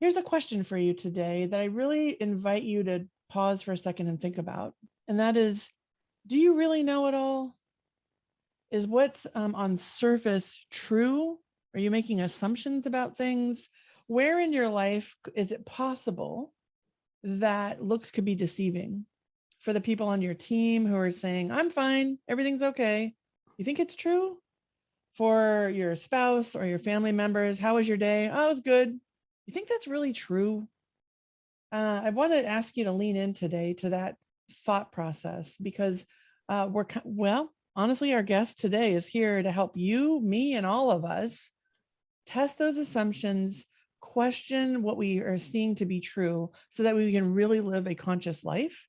Here's a question for you today that I really invite you to pause for a second and think about. And that is, do you really know it all? Is what's on surface true? Are you making assumptions about things? Where in your life is it possible that looks could be deceiving? For the people on your team who are saying, I'm fine, everything's okay. You think it's true? For your spouse or your family members, how was your day? Oh, it was good. You think that's really true? I want to ask you to lean in today to that thought process because well, honestly, our guest today is here to help you, me, and all of us test those assumptions, question what we are seeing to be true so that we can really live a conscious life,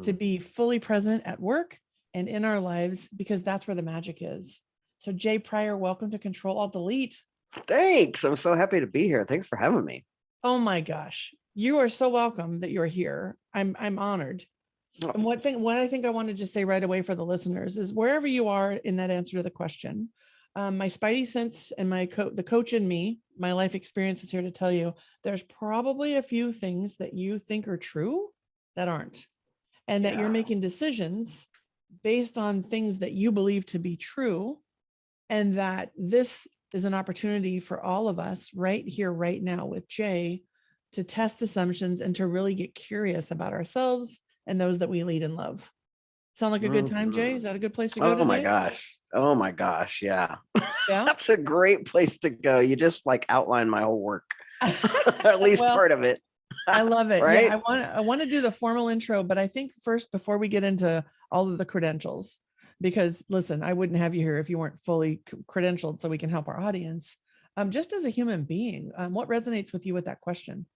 to be fully present at work and in our lives, because that's where the magic is. So Jay Pryor, welcome to Control Alt Delete. Thanks. I'm so happy to be here. Thanks for having me. Oh my gosh. You are so welcome that you're here. I'm honored. Oh. And what I think I want to just say right away for the listeners is wherever you are in that answer to the question, my spidey sense and the coach in me, my life experience is here to tell you there's probably a few things that you think are true that aren't, and that you're making decisions based on things that you believe to be true, and that this is an opportunity for all of us right here, right now with Jay to test assumptions and to really get curious about ourselves and those that we lead and love. Sound like a good time, Jay? Is that a good place to go today? Oh my gosh. Oh my gosh. Yeah. Yeah. That's a great place to go. You just like outlined my whole work, at least Well, part of it. I love it. Right? Yeah, I want to do the formal intro, but I think first, before we get into all of the credentials, because listen, I wouldn't have you here if you weren't fully credentialed, so we can help our audience. Just as a human being, what resonates with you with that question?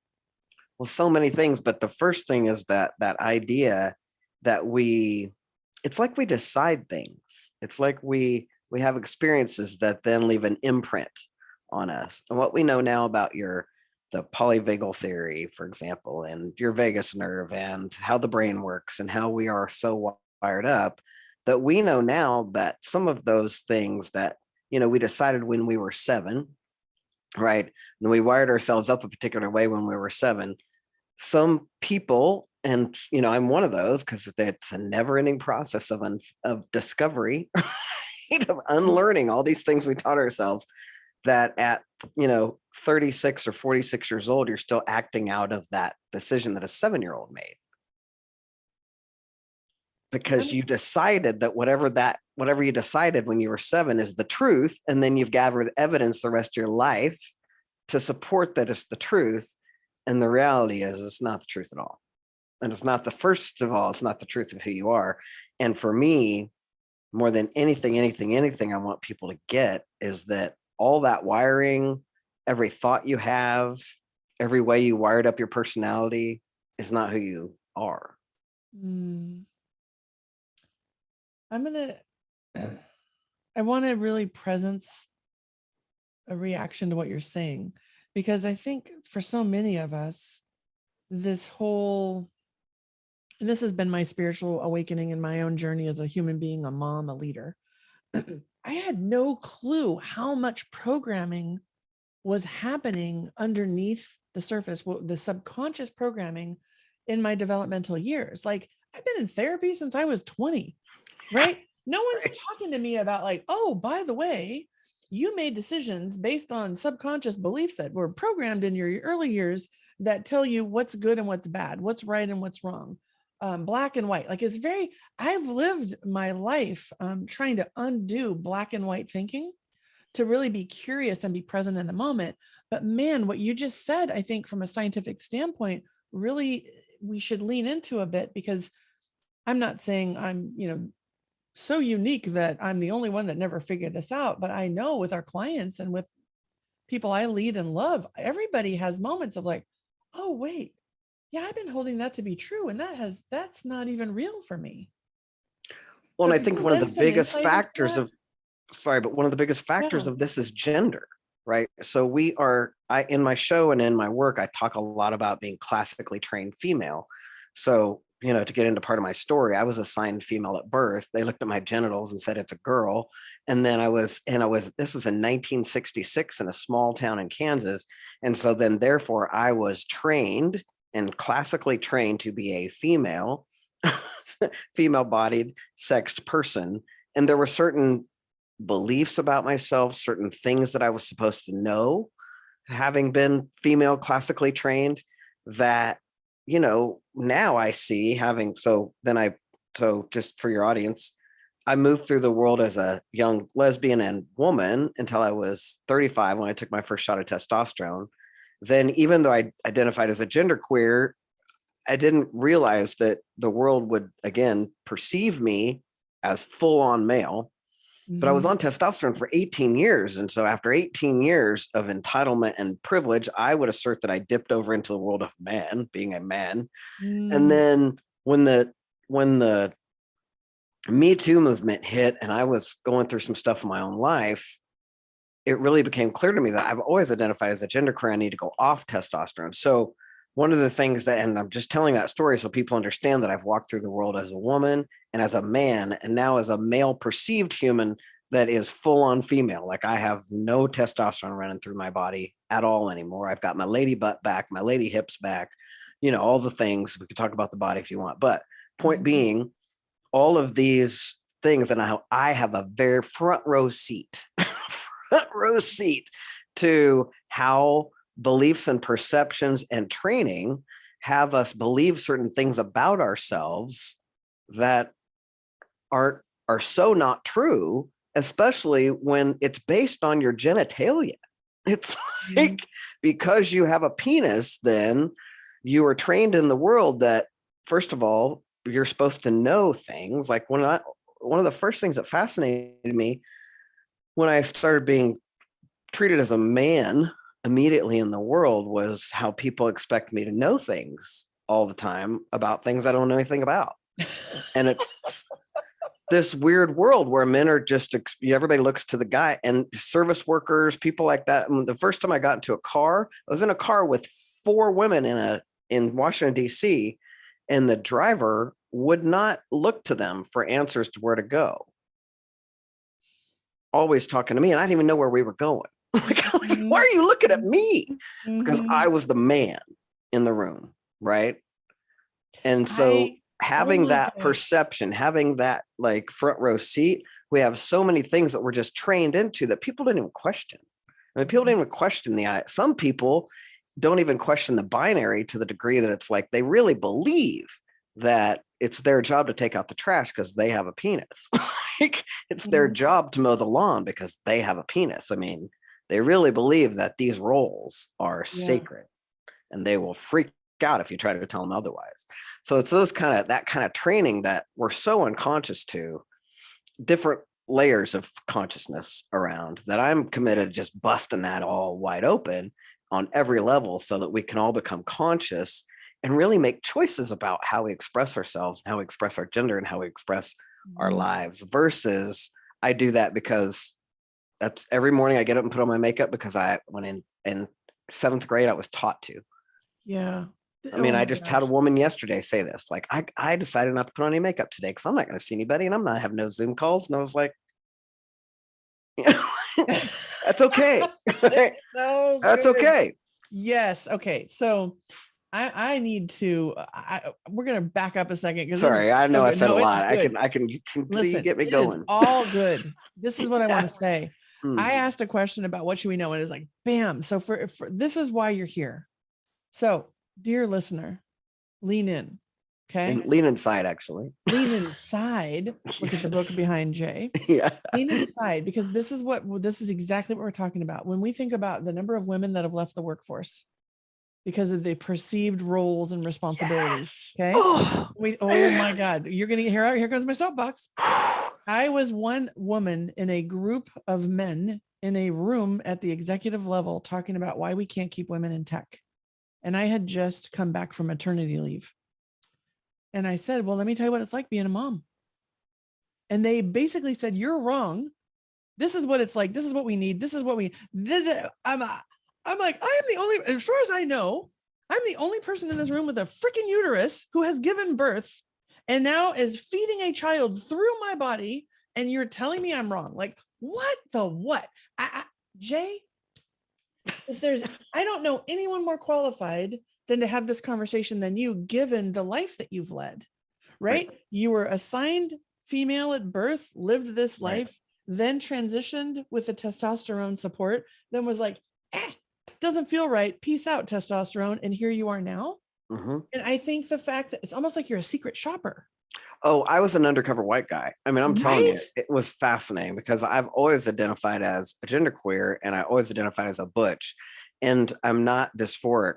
Well, so many things, but the first thing is that idea that it's like we decide things. It's like we have experiences that then leave an imprint on us. And what we know now about the polyvagal theory, for example, and your vagus nerve and how the brain works and how we are so wired up, that we know now that some of those things that, we decided when we were 7, right? And we wired ourselves up a particular way when we were 7. Some people, and I'm one of those, because it's a never-ending process of discovery, of unlearning all these things we taught ourselves, that at 36 or 46 years old, you're still acting out of that decision that a 7-year-old made, because you decided that whatever you decided when you were 7 is the truth, and then you've gathered evidence the rest of your life to support that it's the truth. And the reality is it's not the truth at all. And it's not first of all, it's not the truth of who you are. And for me, more than anything I want people to get is that all that wiring, every thought you have, every way you wired up your personality is not who you are. I want to really presence a reaction to what you're saying, because I think for so many of us, this has been my spiritual awakening in my own journey as a human being, a mom, a leader. I had no clue how much programming was happening underneath the surface, the subconscious programming in my developmental years. Like, I've been in therapy since I was 20, right? No one's talking to me about like, oh, by the way, you made decisions based on subconscious beliefs that were programmed in your early years that tell you what's good and what's bad, what's right and what's wrong, black and white. Like, I've lived my life trying to undo black and white thinking, to really be curious and be present in the moment. But man, what you just said, I think from a scientific standpoint, really we should lean into a bit, because I'm not saying I'm, so unique that I'm the only one that never figured this out. But I know with our clients and with people I lead and love, everybody has moments of like, oh, wait, yeah, I've been holding that to be true. And that's not even real for me. Well, So and I think one of the biggest factors of Yeah. this is gender, right? So in my show and in my work, I talk a lot about being classically trained female. So to get into part of my story, I was assigned female at birth. They looked at my genitals and said it's a girl. And then this was in 1966 in a small town in Kansas. And so then therefore I was trained and classically trained to be a female, female bodied sexed person. And there were certain beliefs about myself, certain things that I was supposed to know, having been female classically trained, that now I see so just for your audience, I moved through the world as a young lesbian and woman until I was 35 when I took my first shot of testosterone. Then even though I identified as a genderqueer, I didn't realize that the world would again perceive me as full on male. But I was on testosterone for 18 years. And so after 18 years of entitlement and privilege, I would assert that I dipped over into the world of man, being a man. And then when the Me Too movement hit and I was going through some stuff in my own life, it really became clear to me that I've always identified as a genderqueer. I need to go off testosterone. So one of the things that, and I'm just telling that story so people understand that I've walked through the world as a woman and as a man, and now as a male perceived human that is full on female. Like I have no testosterone running through my body at all anymore. I've got my lady butt back, my lady hips back, all the things. We could talk about the body if you want, but point being, all of these things, and I have a very front row seat to how beliefs and perceptions and training have us believe certain things about ourselves that are so not true, especially when it's based on your genitalia. It's like, because you have a penis, then you are trained in the world that, first of all, you're supposed to know things. Like one of the first things that fascinated me when I started being treated as a man immediately in the world was how people expect me to know things all the time about things I don't know anything about. And it's this weird world where men are just, everybody looks to the guy, and service workers, people like that. And the first time I got into a car, I was in a car with 4 women in Washington, D.C., and the driver would not look to them for answers to where to go. Always talking to me, and I didn't even know where we were going. Like, why are you looking at me? Because I was the man in the room, right? And so having that perception, having that like front row seat, we have so many things that we're just trained into that people didn't even question. I mean, people didn't even question some people don't even question the binary to the degree that it's like they really believe that it's their job to take out the trash because they have a penis. Like it's their job to mow the lawn because they have a penis. I mean, they really believe that these roles are sacred, and they will freak out if you try to tell them otherwise. So it's that kind of training that we're so unconscious to, different layers of consciousness around, that I'm committed to just busting that all wide open on every level so that we can all become conscious and really make choices about how we express ourselves, and how we express our gender, and how we express our lives, versus I do that because that's every morning I get up and put on my makeup because when in 7th grade, I was taught to. Yeah. I mean, I just had a woman yesterday say this, like, I decided not to put on any makeup today because I'm not going to see anybody and I'm not having no Zoom calls. And I was like, that's okay. That's okay. Yes. Okay. So I need to, we're going to back up a second. Sorry, I know I said a lot. I can Listen, see you get me going. All good. This is what I want to say. I asked a question about what should we know, and it's like, bam. So for this is why you're here. So, dear listener, lean in. Okay. And lean inside, actually. Lean inside. Look at the book behind Jay. Yeah. Lean inside, because this is exactly what we're talking about. When we think about the number of women that have left the workforce because of the perceived roles and responsibilities. Okay. Oh my God. You're going to here comes my soapbox. I was one woman in a group of men in a room at the executive level talking about why we can't keep women in tech. And I had just come back from maternity leave. And I said, well, let me tell you what it's like being a mom. And they basically said, you're wrong. This is what it's like. This is what we need. This is what I'm like, I am the only, as far as I know, I'm the only person in this room with a freaking uterus who has given birth and now is feeding a child through my body. And you're telling me I'm wrong. Like, what the what? Jay, I don't know anyone more qualified than to have this conversation than you, given the life that you've led, right? You were assigned female at birth, lived this life, then transitioned with the testosterone support, then was like, doesn't feel right. Peace out, testosterone. And here you are now. And I think the fact that it's almost like you're a secret shopper. Oh, I was an undercover white guy. I mean, I'm telling you, it was fascinating because I've always identified as a genderqueer and I always identified as a butch. And I'm not dysphoric.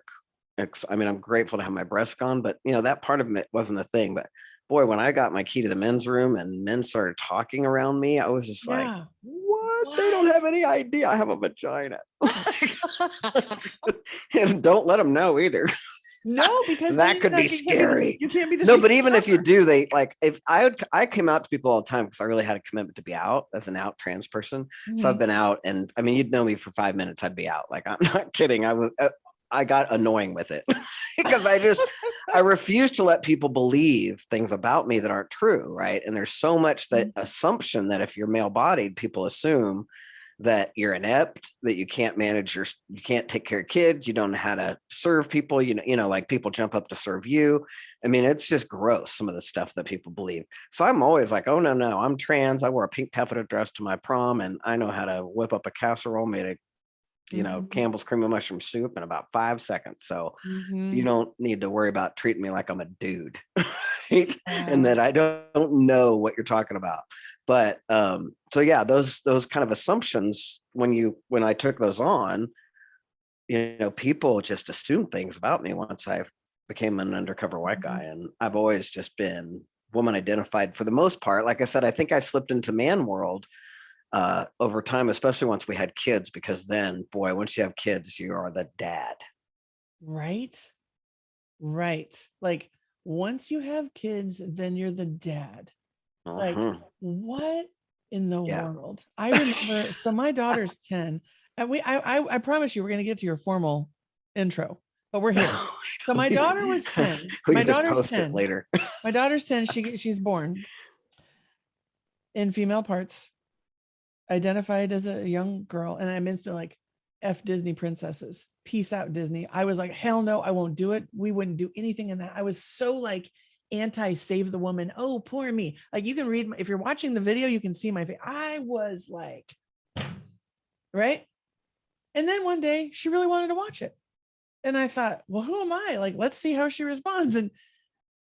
I mean, I'm grateful to have my breasts gone, but you know, that part of it wasn't a thing. But boy, when I got my key to the men's room and men started talking around me, I was just like, what? They don't have any idea I have a vagina. And don't let them know either. No, because that could be scary. You can't be the no, but even if you do, they like if I came out to people all the time because I really had a commitment to be out as an out trans person. So I've been out, and I mean, you'd know me for 5 minutes, I'd be out. Like, I'm not kidding. I got annoying with it because I refuse to let people believe things about me that aren't true, right? And there's so much that assumption that if you're male bodied, people assume that you're inept, that you can't you can't take care of kids, you don't know how to serve people, you know, like people jump up to serve you. I mean, it's just gross, some of the stuff that people believe. So I'm always like, oh, no, I'm trans. I wore a pink taffeta dress to my prom, and I know how to whip up a casserole made of, you know, Campbell's cream of mushroom soup in about 5 seconds. So you don't need to worry about treating me like I'm a dude. Right? And that I don't know what you're talking about. But so yeah, those kind of assumptions, when I took those on, you know, people just assumed things about me once I became an undercover white guy. And I've always just been woman identified for the most part. Like I said, I think I slipped into man world over time, especially once we had kids, because then, boy, once you have kids, you are the dad. Right. Like, once you have kids, then you're the dad. Like, what in the world? I remember, so my daughter's 10, and I promise you, we're going to get to your formal intro, but we're here. So my daughter was 10. My daughter's 10 later. My daughter's 10. She's born in female parts, identified as a young girl, and I'm instantly like, F Disney princesses, peace out Disney. I was like, hell no, I won't do it. We wouldn't do anything in that. I was so like anti-save the woman. Oh, poor me. Like, you can read, if you're watching the video, you can see my face. I was like, right. And then one day she really wanted to watch it. And I thought, well, who am I? Like, let's see how she responds. And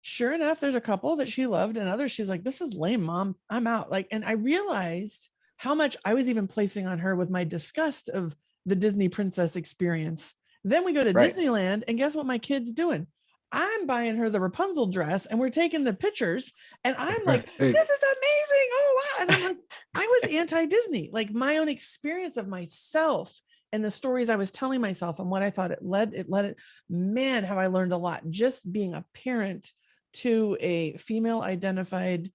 sure enough, there's a couple that she loved, and others she's like, this is lame, mom, I'm out. Like, and I realized how much I was even placing on her with my disgust of the Disney princess experience. Then we go to Disneyland, and guess what my kid's doing? I'm buying her the Rapunzel dress, and we're taking the pictures, and I'm like, this is amazing. Oh, wow. And I'm like, I was anti-Disney, like my own experience of myself and the stories I was telling myself and what I thought it led. Man, have I learned a lot just being a parent to a female identified,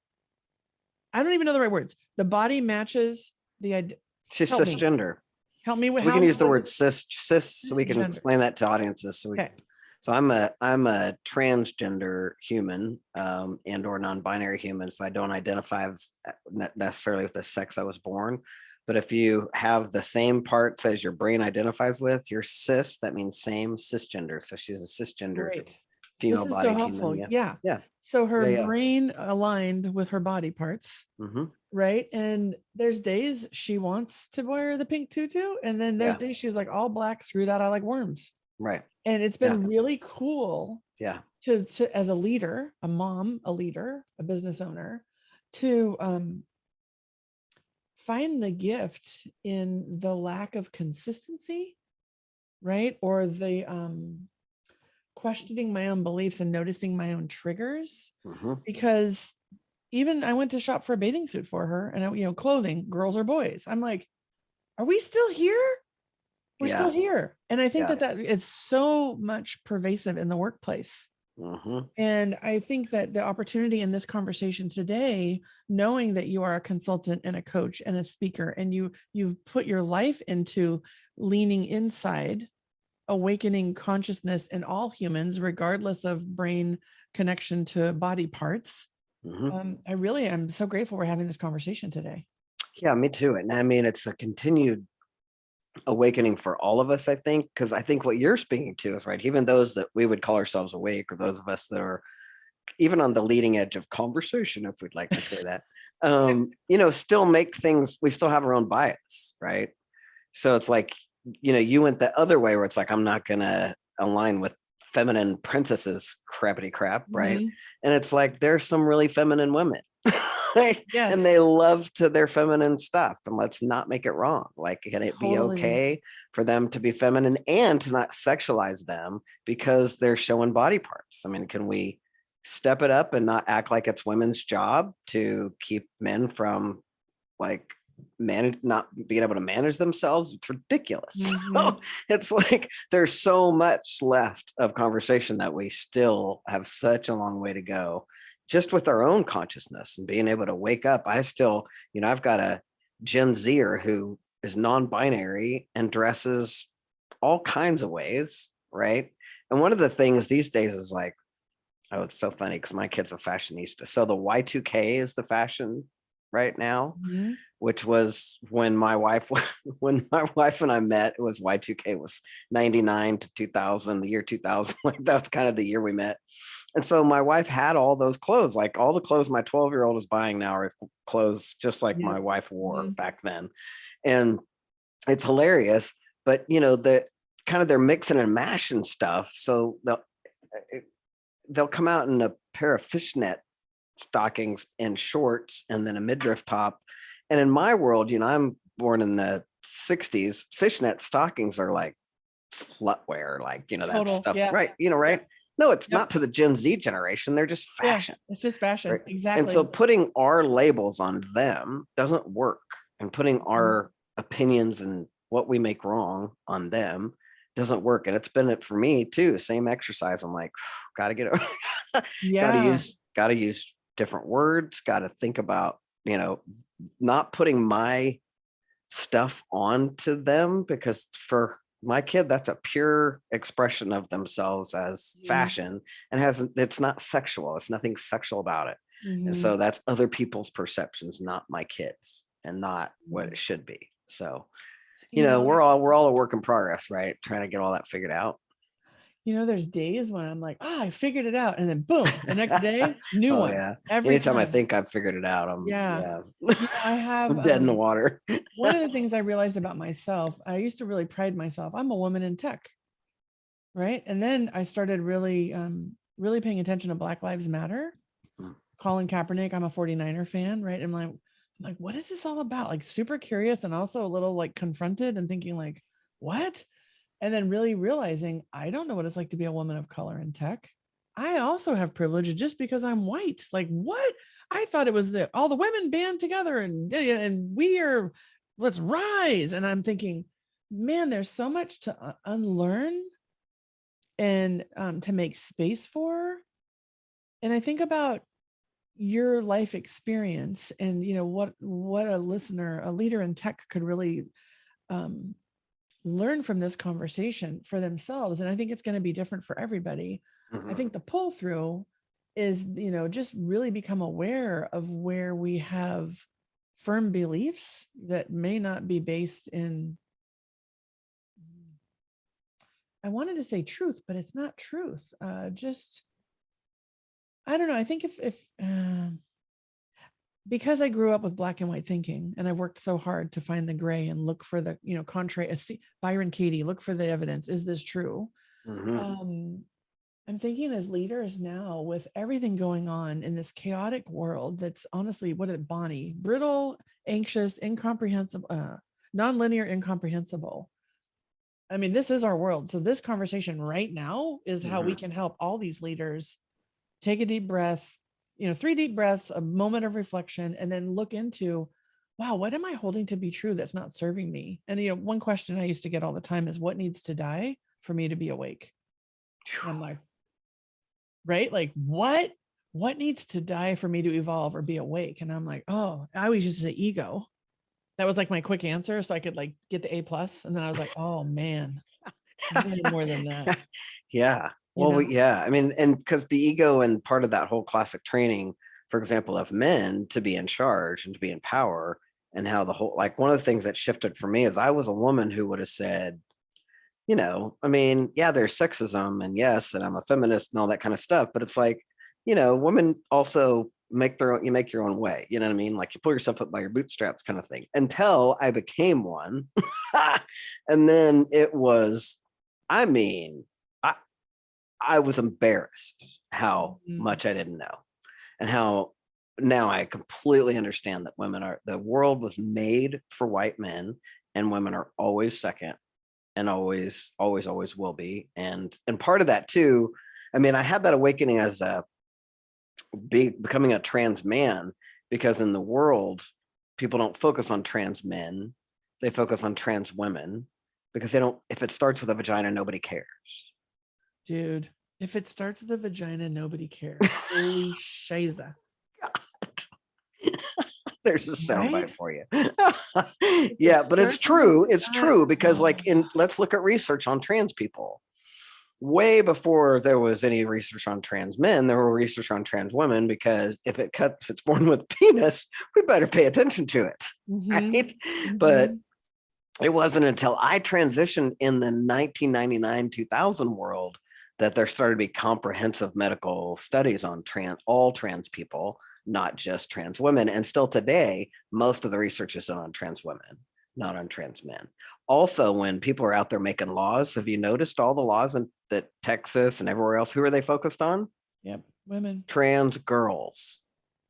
I don't even know the right words. The body matches the she's cisgender. Help me with we can use the word cis so we can explain that to audiences. So I'm a transgender human and or non-binary human. So I don't identify as necessarily with the sex I was born. But if you have the same parts as your brain identifies with, you're cis, that means same, cisgender. So she's a cisgender female body. So helpful. Human. Yeah. So her brain aligned with her body parts. Right. And there's days she wants to wear the pink tutu, and then there's days she's like, all black, screw that, I like worms. Right. And it's been really cool. Yeah. To as a leader, a mom, a leader, a business owner, to find the gift in the lack of consistency, right? Or the questioning my own beliefs and noticing my own triggers. Because even I went to shop for a bathing suit for her, and clothing, girls or boys. I'm like, are we still here? We're still here. And I think that is so much pervasive in the workplace. And I think that the opportunity in this conversation today, knowing that you are a consultant and a coach and a speaker, and you've put your life into leaning inside awakening consciousness in all humans, regardless of brain connection to body parts. I really am so grateful we're having this conversation today. Yeah, me too. And I mean, it's a continued awakening for all of us, I think, because I think what you're speaking to is right. Even those that we would call ourselves awake, or those of us that are even on the leading edge of conversation, if we'd like to say that, still make things, we still have our own bias, right? So it's like, you went the other way where it's like, I'm not going to align with feminine princesses crappity crap, right? Mhm. And it's like, there's some really feminine women. Right? Yes. And they love to their feminine stuff, and let's not make it wrong. Like, can it be Totally. okay for them to be feminine and to not sexualize them because they're showing body parts? I mean, can we step it up and not act like it's women's job to keep men from like not being able to manage themselves? It's ridiculous. So it's like there's so much left of conversation that we still have such a long way to go, just with our own consciousness and being able to wake up. I still, I've got a Gen Zer who is non-binary and dresses all kinds of ways, right? And one of the things these days is like, oh, it's so funny because my kid's a fashionista. So the Y2K is the fashion right now, which was when my wife and I met. It was Y2K was 99 to 2000, the year 2000. Like that's kind of the year we met. And so my wife had all those clothes, like all the clothes my 12-year-old is buying now are clothes just like my wife wore back then. And it's hilarious, but the kind of they're mixing and mashing stuff. So they'll come out in a pair of fishnet stockings and shorts and then a midriff top. And in my world, I'm born in the 60s. Fishnet stockings are like slut wear, like, that stuff. Yeah. Right. Right. No, it's not to the Gen Z generation. They're just fashion. Yeah, it's just fashion. Right? Exactly. And so putting our labels on them doesn't work. And putting our opinions and what we make wrong on them doesn't work. And it's been it for me too. Same exercise. I'm like, gotta get over. Gotta use different words, gotta think about, not putting my stuff onto them, because for my kid, that's a pure expression of themselves as fashion, and it's not sexual. It's nothing sexual about it. And so that's other people's perceptions, not my kids, and not what it should be. So, we're all a work in progress, right? Trying to get all that figured out. There's days when I'm like, I figured it out. And then boom, the next day, new one. Yeah. Every Anytime time I think I've figured it out, I have I'm dead in the water. One of the things I realized about myself, I used to really pride myself. I'm a woman in tech. Right. And then I started really paying attention to Black Lives Matter. Colin Kaepernick, I'm a 49er fan. Right. And I'm like, what is this all about? Like super curious and also a little like confronted and thinking like, what? And then really realizing I don't know what it's like to be a woman of color in tech. I also have privilege just because I'm white. Like what? I thought it was all the women band together and let's rise. And I'm thinking, man, there's so much to unlearn and to make space for. And I think about your life experience and what a leader in tech could really learn from this conversation for themselves. And I think it's going to be different for everybody. I think the pull through is, just really become aware of where we have firm beliefs that may not be based in, I wanted to say truth, but it's not truth. I don't know. I think if because I grew up with black and white thinking and I've worked so hard to find the gray and look for the, contrary, Byron Katie, look for the evidence. Is this true? I'm thinking as leaders now with everything going on in this chaotic world that's honestly, what is it, Bonnie? Brittle, anxious, incomprehensible, nonlinear, incomprehensible. I mean, this is our world. So this conversation right now is how we can help all these leaders take a deep breath, 3 deep breaths, a moment of reflection, and then look into, wow, what am I holding to be true that's not serving me? And, one question I used to get all the time is, what needs to die for me to be awake? And I'm like, right? Like what needs to die for me to evolve or be awake? And I'm like, oh, I always used to say ego. That was like my quick answer. So I could like get the A+. And then I was like, oh man, way more than that. Yeah. You Well, know? yeah. I mean, and because the ego and part of that whole classic training, for example, of men to be in charge and to be in power, and how the whole, like, one of the things that shifted for me is I was a woman who would have said, I mean, yeah, there's sexism and yes, and I'm a feminist and all that kind of stuff, but it's like, women also make their own, you make your own way. You know what I mean? Like you pull yourself up by your bootstraps kind of thing until I became one. And then it was, I mean, I, I was embarrassed how Mhm. much I didn't know and how now I completely understand that the world was made for white men and women are always second and always will be. And part of that too, I mean, I had that awakening as becoming a trans man, because in the world, people don't focus on trans men, they focus on trans women, because they don't, if it starts with a vagina, nobody cares. Dude, if it starts with a vagina, nobody cares. Holy shiza. There's a soundbite Right? for you. If it Yeah, but it's starts with a true. It's vagina, true because, like, let's look at research on trans people. Way before there was any research on trans men, there were research on trans women, because if it's born with a penis, we better pay attention to it, Mhm, right? But mhm. it wasn't until I transitioned in the 1999 2000 world that there started to be comprehensive medical studies on all trans people, not just trans women. And still today, most of the research is done on trans women, not on trans men. Also, when people are out there making laws, have you noticed all the laws in that Texas and everywhere else? Who are they focused on? Yep, women. Trans girls,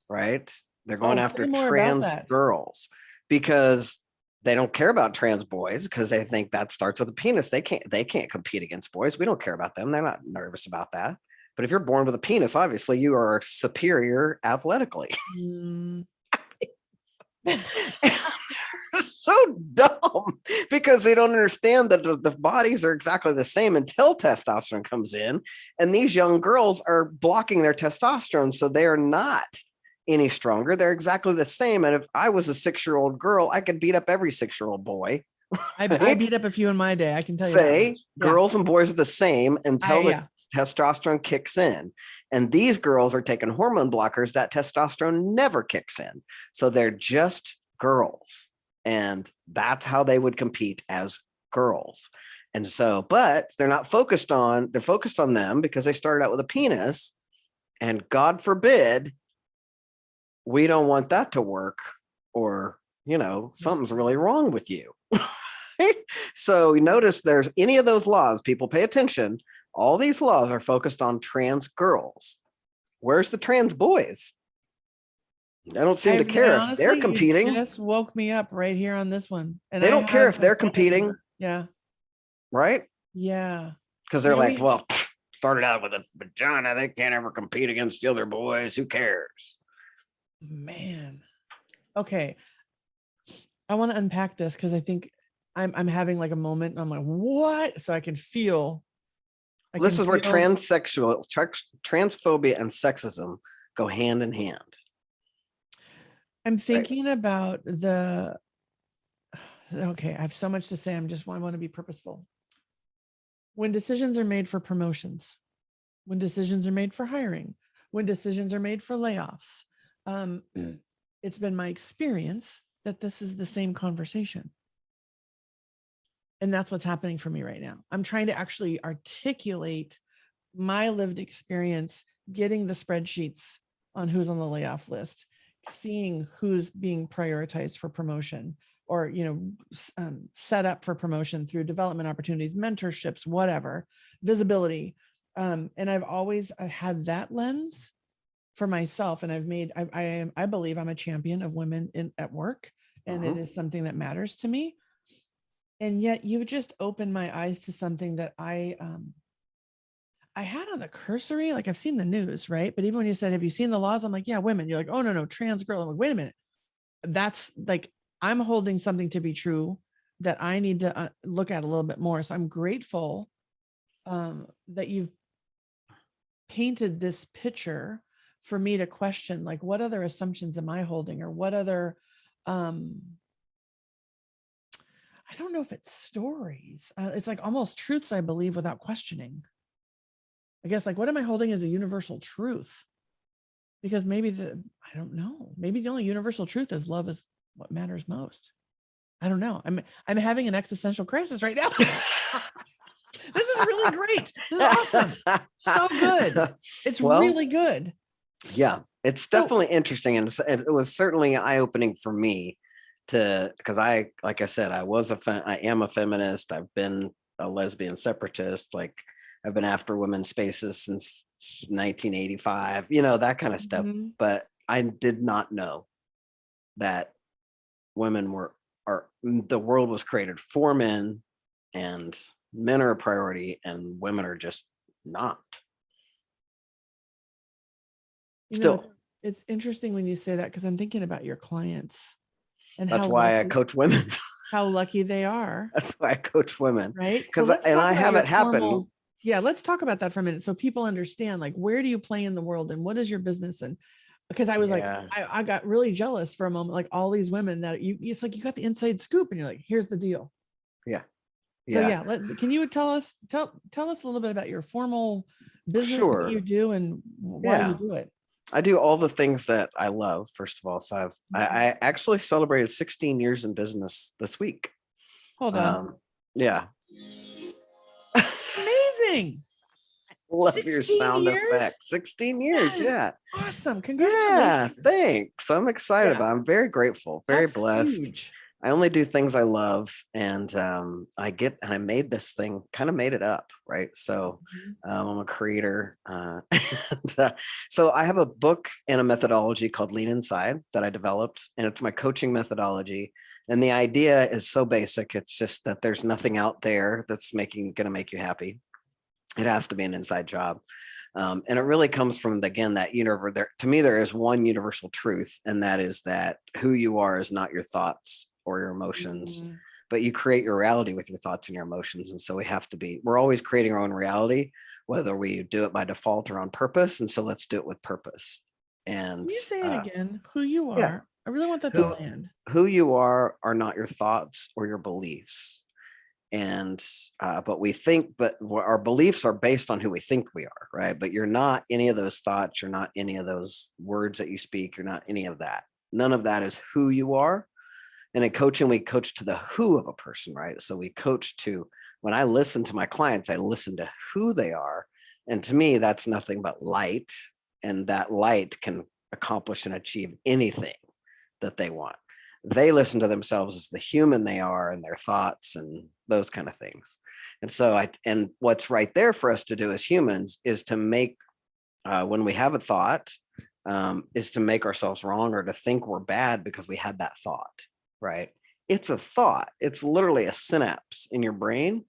right? They're going Oh, say after more about trans that. girls because they don't care about trans boys, because they think that starts with a penis. They can't compete against boys. We don't care about them. They're not nervous about that. But if you're born with a penis, obviously you are superior athletically. Mm. So dumb, because they don't understand that the bodies are exactly the same until testosterone comes in, and these young girls are blocking their testosterone, so they are not any stronger. They're exactly the same. And if I was a 6-year-old girl, I could beat up every 6-year-old boy. I Right? beat up a few in my day. I can tell you that Say much. Yeah. girls and boys are the same until the Yeah. testosterone kicks in. And these girls are taking hormone blockers, that testosterone never kicks in. So they're just girls. And that's how they would compete as girls. And so, but they're focused on them because they started out with a penis. And God forbid, we don't want that to work, or, something's really wrong with you. So you notice there's any of those laws, people pay attention. All these laws are focused on trans girls. Where's the trans boys? They don't seem to care if they're Honestly, you competing. just woke me up right here on this one. And They I don't care have if a they're family competing, member. Yeah. right? Yeah. Because they're Yeah, like, well, started out with a vagina. They can't ever compete against the other boys. Who cares? man. Okay. I want to unpack this because I think I'm having like a moment and I'm like, what? So I can feel This is where transphobia and sexism go hand in hand. I'm Right? thinking about okay, I have so much to say. I want to be purposeful. When decisions are made for promotions, when decisions are made for hiring, when decisions are made for layoffs, um, it's been my experience that this is the same conversation. And that's what's happening for me right now. I'm trying to actually articulate my lived experience, getting the spreadsheets on who's on the layoff list, seeing who's being prioritized for promotion, or set up for promotion through development opportunities, mentorships, whatever, visibility. And I've always had that lens for myself, and I believe I'm a champion of women at work, and it is something that matters to me. And yet you've just opened my eyes to something that I had on the cursory, like I've seen the news, right? But even when you said, have you seen the laws? I'm like, yeah, women. You're like, oh, no, trans girl. I'm like, wait a minute. That's like, I'm holding something to be true that I need to look at a little bit more. So I'm grateful that you've painted this picture for me to question, like, what other assumptions am I holding, or what other, I don't know if it's stories. It's like almost truths I believe without questioning. I guess like, what am I holding as a universal truth? Because maybe I don't know. Maybe the only universal truth is love is what matters most. I don't know. I'm having an existential crisis right now. This is really great. This is awesome. So good. It's Well, really good. yeah, it's So, definitely interesting. And it was certainly eye-opening for me because like I said, I am a feminist. I've been a lesbian separatist. Like I've been after women's spaces since 1985, that kind of stuff. mhm. But I did not know that women the world was created for men, and men are a priority and women are just not. Still, It's interesting when you say that, because I'm thinking about your clients and that's why I coach women. how lucky they are. That's why I coach women. Right. So I have it happen. Yeah, let's talk about that for a minute so people understand, like, where do you play in the world and what is your business? And because I was like, Yeah. I got really jealous for a moment, like all these women that it's like you got the inside scoop and you're like, here's the deal. Yeah. So Yeah. can you tell us a little bit about your formal business, what you Sure. do and why you Yeah. do it? I do all the things that I love, first of all. So I actually celebrated 16 years in business this week. Hold on. Yeah. Amazing. Love your 16 sound years. effects. 16 years. That is Yeah. awesome. Yeah. Congratulations. Thanks. I'm excited Yeah, about it. I'm very grateful, very that's blessed. huge. I only do things I love, and I made this thing, kind of made it up, right? So Mhm. I'm a creator, and, so I have a book and a methodology called Lean Inside that I developed, and it's my coaching methodology. And the idea is so basic; it's just that there's nothing out there that's going to make you happy. It has to be an inside job. And it really comes from, again, that universe. To me, there is one universal truth, and that is that who you are is not your thoughts or your emotions, Mhm. but you create your reality with your thoughts and your emotions. And so we're always creating our own reality, whether we do it by default or on purpose. And so let's do it with purpose. And Can you say it again? Who you yeah, are? I really want that to who land. who you are not your thoughts or your beliefs. And but our beliefs are based on who we think we are, right? But you're not any of those thoughts, you're not any of those words that you speak, you're not any of that. None of that is who you are. And in coaching, we coach to the who of a person, right? So we coach to, when I listen to my clients, I listen to who they are. And to me, that's nothing but light, and that light can accomplish and achieve anything that they want. They listen to themselves as the human they are and their thoughts and those kind of things. And so and what's right there for us to do as humans is to make, when we have a thought, is to make ourselves wrong or to think we're bad because we had that thought, right? It's a thought. It's literally a synapse in your brain.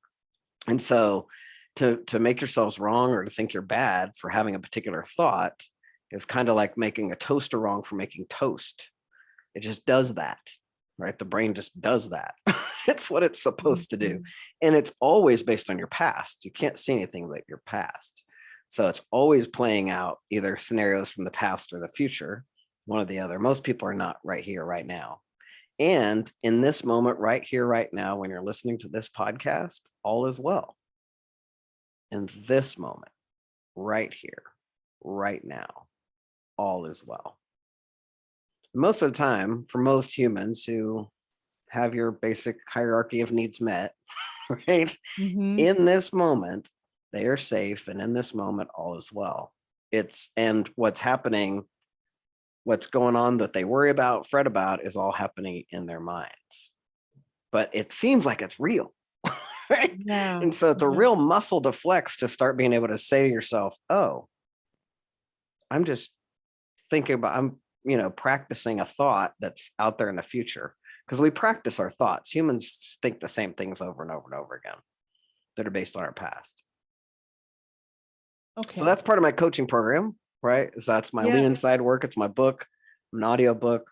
And so to make yourselves wrong or to think you're bad for having a particular thought is kind of like making a toaster wrong for making toast. It just does that, right? The brain just does that. It's what it's supposed to do. Mhm. And it's always based on your past. You can't see anything but your past. So it's always playing out either scenarios from the past or the future, one or the other. Most people are not right here, right now. And in this moment, right here, right now, when you're listening to this podcast, all is well. In this moment, right here, right now, all is well. Most of the time, for most humans who have your basic hierarchy of needs met, right? Mhm. In this moment, they are safe. And in this moment, all is well. And what's happening, what's going on that they worry about, fret about, is all happening in their minds. But it seems like it's real. Right? Yeah. And so it's a Yeah. real muscle to flex to start being able to say to yourself, oh, I'm just thinking about, practicing a thought that's out there in the future. Because we practice our thoughts. Humans think the same things over and over and over again that are based on our past. So Okay. that's part of my coaching program, right? So that's my Lean Yeah. Inside work. It's my book, an audio book.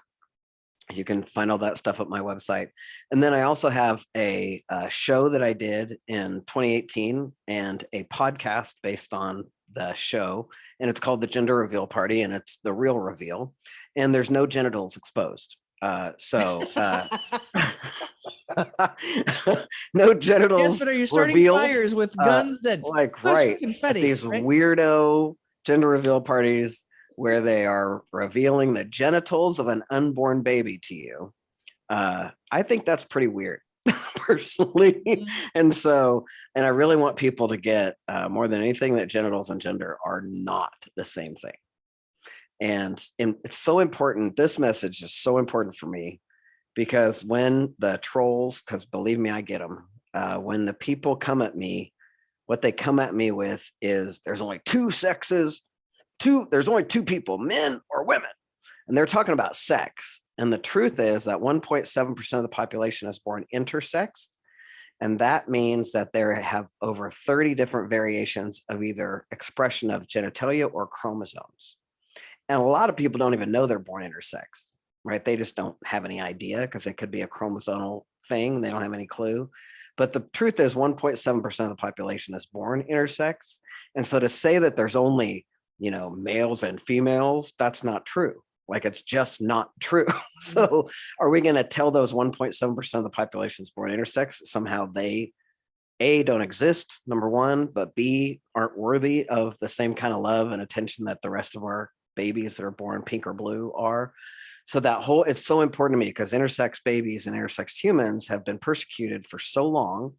You can find all that stuff at my website. And then I also have a show that I did in 2018 and a podcast based on the show. And it's called The Gender Reveal Party, and it's the real reveal. And there's no genitals exposed. So no genitals Yes, but are you starting revealed. fires with guns that Like push right at confetti? these Right? weirdo gender reveal parties where they are revealing the genitals of an unborn baby to you. I think that's pretty weird personally. Mhm. And I really want people to get more than anything that genitals and gender are not the same thing. And it's so important. This message is so important for me because when the trolls, because believe me, I get them. When the people come at me, what they come at me with is there's only two sexes, there's only two people, men or women. And they're talking about sex. And the truth is that 1.7% of the population is born intersexed. And that means that there have over 30 different variations of either expression of genitalia or chromosomes. And a lot of people don't even know they're born intersex, right? They just don't have any idea because it could be a chromosomal thing. They don't have any clue. But the truth is 1.7% of the population is born intersex. And so to say that there's only, males and females, that's not true. Like it's just not true. So are we going to tell those 1.7% of the population is born intersex that somehow they don't exist, number one, but B, aren't worthy of the same kind of love and attention that the rest of our babies that are born pink or blue are? So it's so important to me because intersex babies and intersex humans have been persecuted for so long.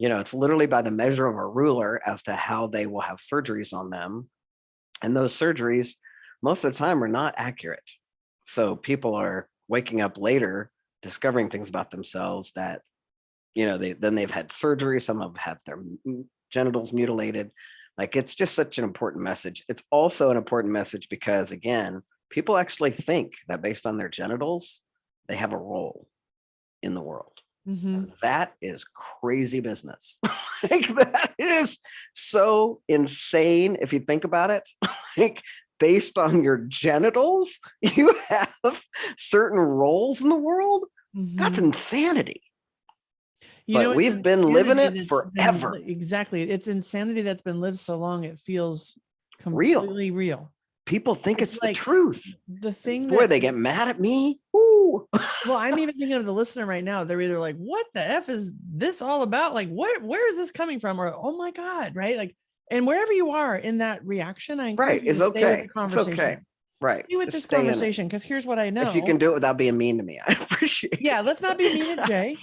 It's literally by the measure of a ruler as to how they will have surgeries on them. And those surgeries, most of the time, are not accurate. So people are waking up later, discovering things about themselves that, they've had surgery. Some of them have their genitals mutilated. Like it's just such an important message. It's also an important message because, again, people actually think that based on their genitals, they have a role in the world. Mhm. That is crazy business. Like that is so insane if you think about it. Like based on your genitals, you have certain roles in the world. That's Mhm. insanity. But It's we've been living insanity it that's been forever. exactly. It's insanity that's been lived so long it feels Real. completely real. People think It's it's the like truth. the thing Boy, that, they get mad at me. Ooh. well, I'm even thinking of the listener right now. They're either like, what the F is this all about? Like, where is this coming from? Or, oh my God, right? Like, and wherever you are in that reaction, I encourage Right. you It's to stay with the okay. It's okay. conversation. Right. Stay with Just this stay in it. conversation. Because here's what I If you know. can do it without being mean to me, I appreciate Yeah, it. let's not be mean to Jay.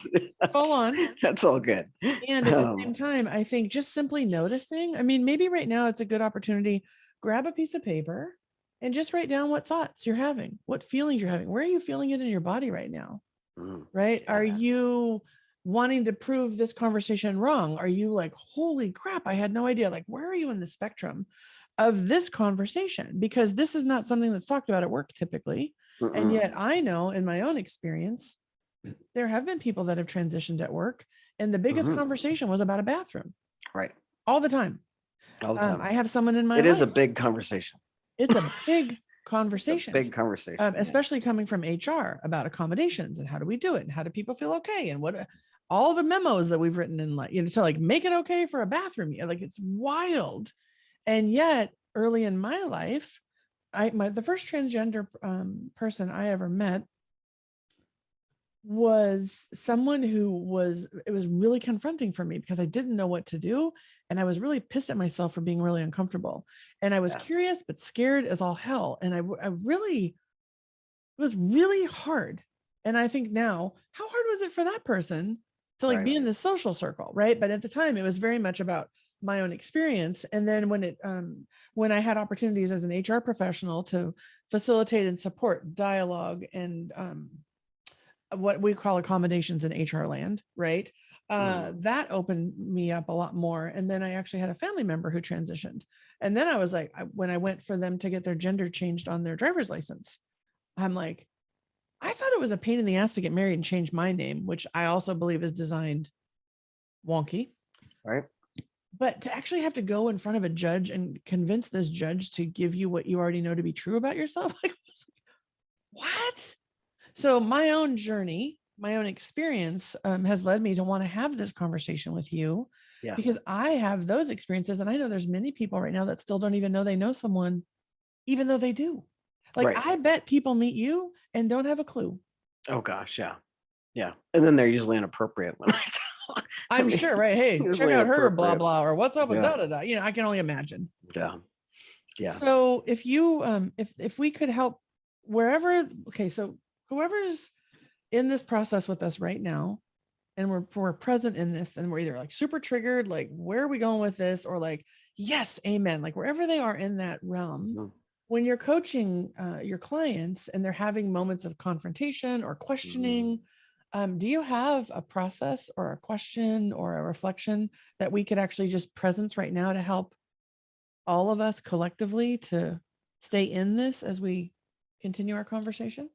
Full on. That's all good. And at the same time, I think just simply noticing, I mean, maybe right now it's a good opportunity, grab a piece of paper and just write down what thoughts you're having, what feelings you're having. Where are you feeling it in your body right now? Right? Yeah. Are you wanting to prove this conversation wrong? Are you like, holy crap, I had no idea? Like, where are you in the spectrum of this conversation? Because this is not something that's talked about at work typically. And yet I know in my own experience, there have been people that have transitioned at work, and the biggest conversation was about a bathroom. Right. All the time. All the time. I have someone in my It life. is a big conversation. It's a big It's a conversation. big conversation. Especially coming from HR about accommodations and how do we do it and how do people feel okay and what all the memos that we've written in, like, to like make it okay for a bathroom. Like it's wild. And yet early in my life, the first transgender person I ever met was someone it was really confronting for me because I didn't know what to do. And I was really pissed at myself for being really uncomfortable. And I was curious, but scared as all hell. And I really, it was really hard. And I think now, how hard was it for that person to like be in the social circle? Right. But at the time it was very much about my own experience. And then when I had opportunities as an HR professional to facilitate and support dialogue and what we call accommodations in HR land, right? That opened me up a lot more. And then I actually had a family member who transitioned. And then I was like, when I went for them to get their gender changed on their driver's license, I'm like, I thought it was a pain in the ass to get married and change my name, which I also believe is designed wonky. Right. But to actually have to go in front of a judge and convince this judge to give you what you already know to be true about yourself, like, what? So my own journey, my own experience has led me to want to have this conversation with you because I have those experiences. And I know there's many people right now that still don't even know they know someone, even though they do. Like I bet people meet you and don't have a clue. Oh gosh, yeah. Yeah. And then they're usually inappropriate when I talk. I I'm mean, sure, right? Hey, check usually out her blah inappropriate. blah, or what's up with Yeah. da da da. I can only imagine. Yeah. Yeah. So if you if we could help wherever, okay, so whoever's in this process with us right now, and we're present in this, then we're either like super triggered, like where are we going with this, or like yes, amen, like wherever they are in that realm. Mhm. When you're coaching your clients and they're having moments of confrontation or questioning, do you have a process or a question or a reflection that we could actually just presence right now to help all of us collectively to stay in this as we continue our conversation?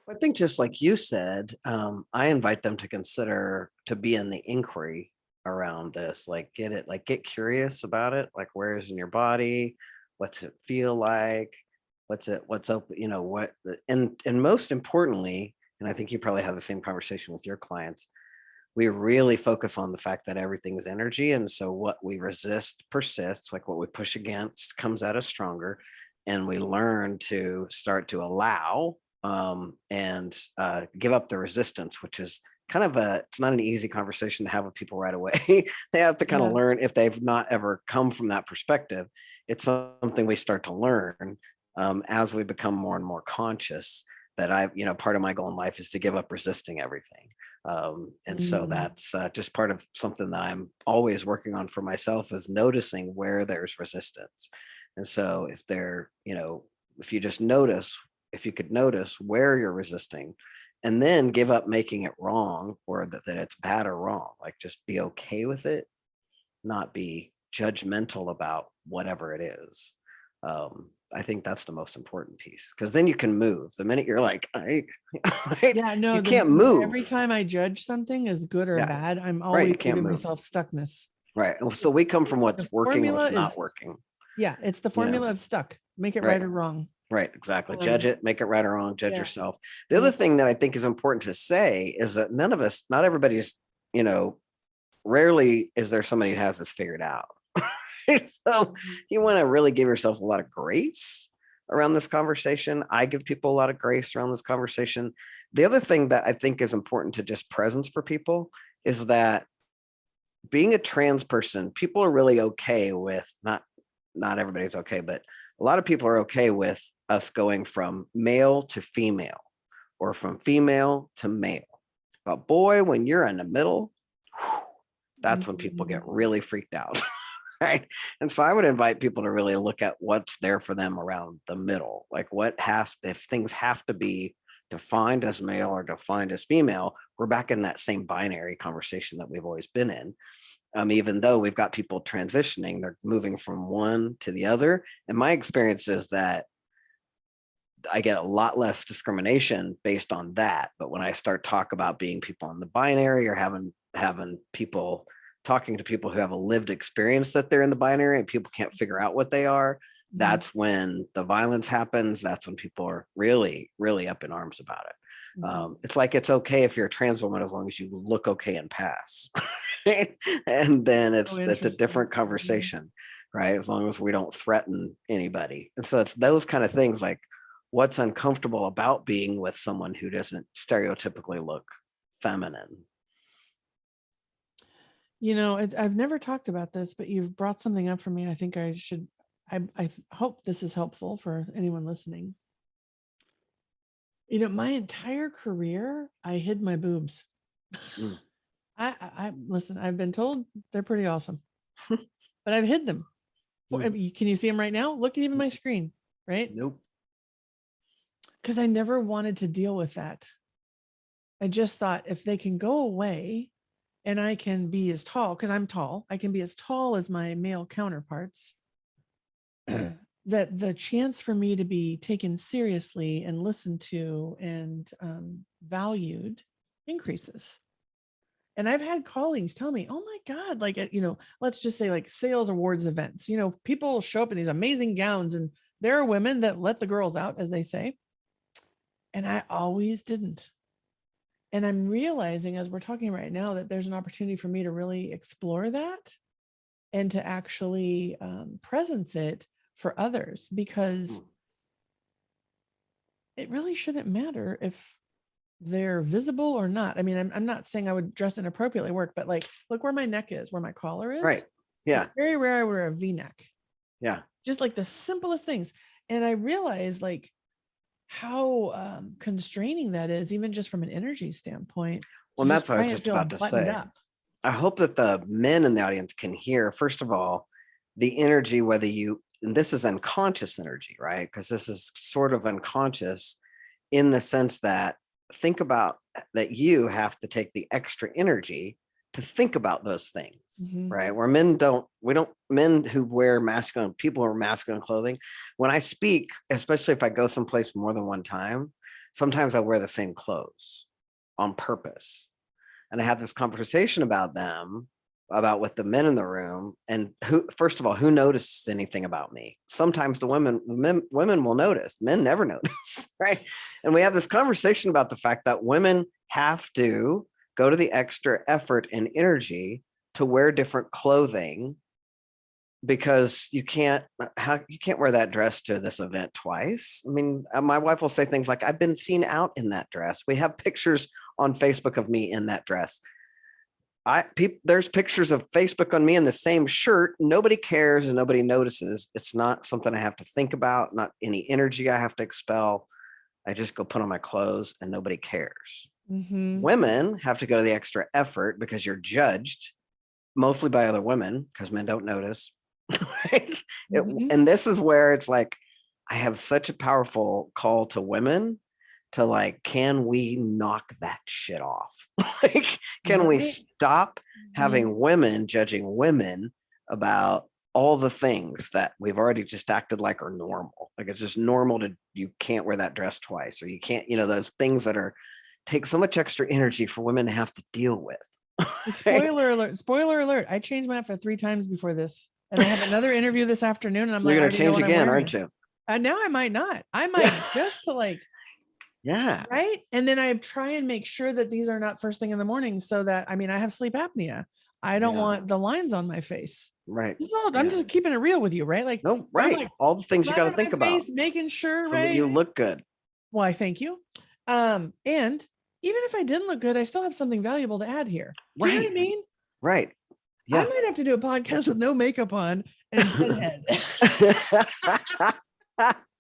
I think just like you said, I invite them to consider to be in the inquiry around this, like get it, like get curious about it, like where is in your body, what's it feel like, what's open, what, and most importantly, and I think you probably have the same conversation with your clients. We really focus on the fact that everything is energy, and so what we resist persists, like what we push against comes at us stronger, and we learn to start to allow and give up the resistance, which is kind of it's not an easy conversation to have with people right away. They have to kind of Yeah. learn, if they've not ever come from that perspective. It's something we start to learn as we become more and more conscious that part of my goal in life is to give up resisting everything. And so Mm. that's just part of something that I'm always working on for myself, is noticing where there's resistance. And so if you just notice, if you could notice where you're resisting, and then give up making it wrong, or that it's bad or wrong, like just be okay with it, not be judgmental about whatever it is. I think that's the most important piece, because then you can move. The minute you're like, right, Yeah, no, you can't move. every time I judge something as good or Yeah, bad, I'm right. You always can't giving move. myself stuckness. Right. And so we come from The what's working and formula what's not is, working. yeah, it's the You know, formula of stuck. Make it right. right or wrong. Right. Exactly. Judge Um, it, make it right or wrong, judge yeah, yourself. The other yeah. thing that I think is important to say is that not everybody's, you know, rarely is there somebody who has this figured out. So Mhm. you want to really give yourself a lot of grace around this conversation. I give people a lot of grace around this conversation. The other thing that I think is important to just presence for people is that being a trans person, people are really okay with, not everybody's okay, but a lot of people are okay with us going from male to female, or from female to male. But boy, when you're in the middle, whew, that's when people get Mhm. really freaked out. Right. And so I would invite people to really look at what's there for them around the middle. Like if things have to be defined as male or defined as female, we're back in that same binary conversation that we've always been in. Even though we've got people transitioning, they're moving from one to the other. And my experience is that I get a lot less discrimination based on that. But when I start talk about being people in the binary, or having people talking to people who have a lived experience that they're in the binary and people can't figure out what they are, Mhm. that's when the violence happens. That's when people are really, really up in arms about it. Mhm. It's like it's okay if you're a trans woman as long as you look okay and pass. And then So it's a interesting. different Mhm. conversation, right? As long as we don't threaten anybody. And so it's those kind of things, like what's uncomfortable about being with someone who doesn't stereotypically look feminine. I've never talked about this, but you've brought something up for me. And I think I should, I hope this is helpful for anyone listening. My entire career, I hid my boobs. Mm. Listen, I've been told they're pretty awesome, but I've hid them. Mm. Can you see them right now? Look at even my screen, right? Nope. Because I never wanted to deal with that. I just thought if they can go away and I can be as tall, because I'm tall, I can be as tall as my male counterparts, that the chance for me to be taken seriously and listened to and valued increases. And I've had colleagues tell me, oh my God, like, let's just say like sales awards events, people show up in these amazing gowns and there are women that let the girls out, as they say. And I always didn't. And I'm realizing as we're talking right now that there's an opportunity for me to really explore that and to actually presence it for others, because Mm. it really shouldn't matter if they're visible or not. I mean, I'm not saying I would dress inappropriately at work, but like, look where my neck is, where my collar is. Right. Yeah. It's very rare I wear a V-neck. Yeah. Just like the simplest things. And I realized like how constraining that is, even just from an energy standpoint. Well, To that's just what I try was and just feel about to buttoned say. up. I hope that the men in the audience can hear, first of all, the energy, whether you, and this is unconscious energy, right? Because this is sort of unconscious in the sense that think about that you have to take the extra energy to think about those things, Mhm. right? Where men who wear masculine, people who are masculine clothing, when I speak, especially if I go someplace more than one time, sometimes I wear the same clothes on purpose. And I have this conversation about them, about with the men in the room, and who, first of all, who notices anything about me? Sometimes the women will notice, men never notice, right? And we have this conversation about the fact that women have to go to the extra effort and energy to wear different clothing, because you can't wear that dress to this event twice. I mean, my wife will say things like, I've been seen out in that dress. We have pictures on Facebook of me in that dress. There's pictures of Facebook on me in the same shirt. Nobody cares and nobody notices. It's not something I have to think about, not any energy I have to expel. I just go put on my clothes and nobody cares. Mhm. Women have to go to the extra effort because you're judged mostly by other women, because men don't notice. Right? Mhm. And this is where it's like, I have such a powerful call to women to like, can we knock that shit off? Like, can we Right. stop Mhm. having women judging women about all the things that we've already just acted like are normal? Like, it's just normal to, you can't wear that dress twice, or you can't, those things that are take so much extra energy for women to have to deal with. Spoiler alert. Spoiler alert. I changed my outfit 3 times before this. And I have another interview this afternoon. And I'm You're like, I going to already know change what I'm again, wearing. aren't you? And now I might not. I might just to like, Yeah. right. And then I try and make sure that these are not first thing in the morning, so that, I mean, I have sleep apnea. I don't Yeah. want the lines on my face. Right. I'm Yeah. just keeping it real with you, right? Like, No, I'm right. like All the things you got to rubbing think my about face, making sure, so that right? you look good. Why, thank you. And even if I didn't look good, I still have something valuable to add here. Do you know what I Right. mean? Right. I Yeah. might have to do a podcast with no makeup on and dead head.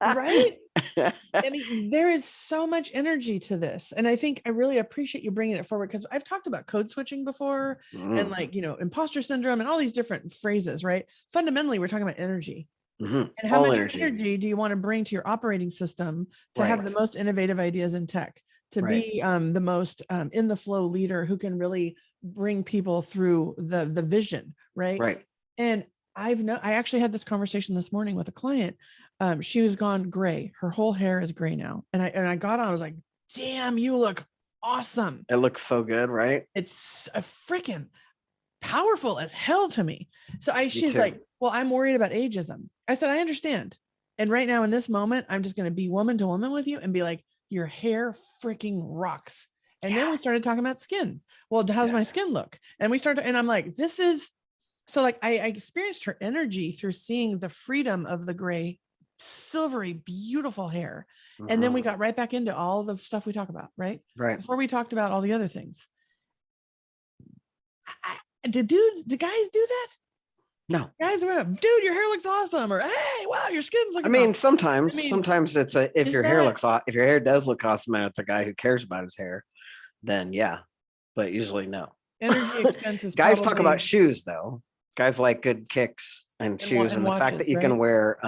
Right? I mean, there is so much energy to this. And I think I really appreciate you bringing it forward, because I've talked about code switching before and like, imposter syndrome and all these different phrases, right? Fundamentally, we're talking about energy. And how All much energy. energy do you want to bring to your operating system to Right. have the most innovative ideas in tech, to Right. be the most in the flow leader who can really bring people through the vision, right? Right. And I actually had this conversation this morning with a client. She was gone gray. Her whole hair is gray now. And I got on, I was like, damn, you look awesome. It looks so good, right? It's a freaking powerful as hell to me. So she's too. like, well, I'm worried about ageism. I said, I understand. And right now in this moment, I'm just going to be woman to woman with you and be like, your hair freaking rocks. And then we started talking about skin. Well, how's my skin look? And we started, and I'm like, this is, so like I experienced her energy through seeing the freedom of the gray, silvery, beautiful hair. And then we got right back into all the stuff we talk about, right? Right. Before we talked about all the other things. Do guys do that? No. Guys, dude, your hair looks awesome. Or, hey, wow, your skin's looking I mean, awesome. sometimes it's if your hair looks if your hair does look awesome and it's a guy who cares about his hair, then yeah. But usually no. Energy expenses. Guys talk about shoes though. Guys like good kicks and shoes, and the fact that you can wear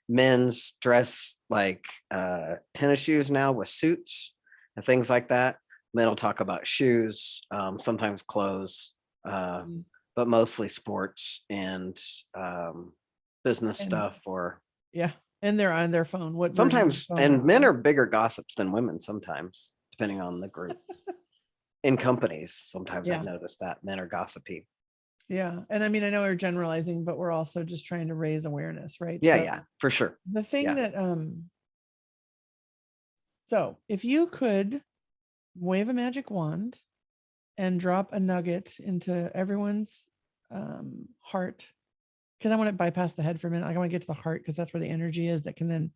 men's dress like tennis shoes now with suits and things like that. Men will talk about shoes, sometimes clothes, but mostly sports and business stuff, or and they're on their phone. What sometimes, and men are bigger gossips than women sometimes, depending on the group. In companies, sometimes I've noticed that men are gossipy. Yeah. And I mean, I know we're generalizing, but we're also just trying to raise awareness, right? Yeah, yeah, for sure. The thing that so if you could wave a magic wand and drop a nugget into everyone's heart, because I want to bypass the head for a minute. I want to get to the heart, because that's where the energy is that can then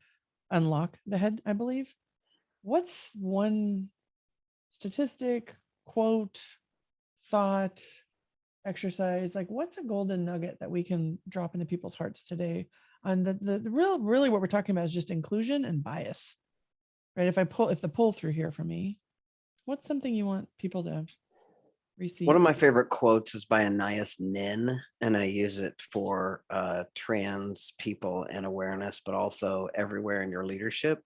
unlock the head, I believe. What's one statistic, quote, thought, exercise, like what's a golden nugget that we can drop into people's hearts today? And the real, really what we're talking about is just inclusion and bias, right? If the pull through here for me, what's something you want people to receive? One of my favorite quotes is by Anais Nin, and I use it for trans people and awareness, but also everywhere in your leadership.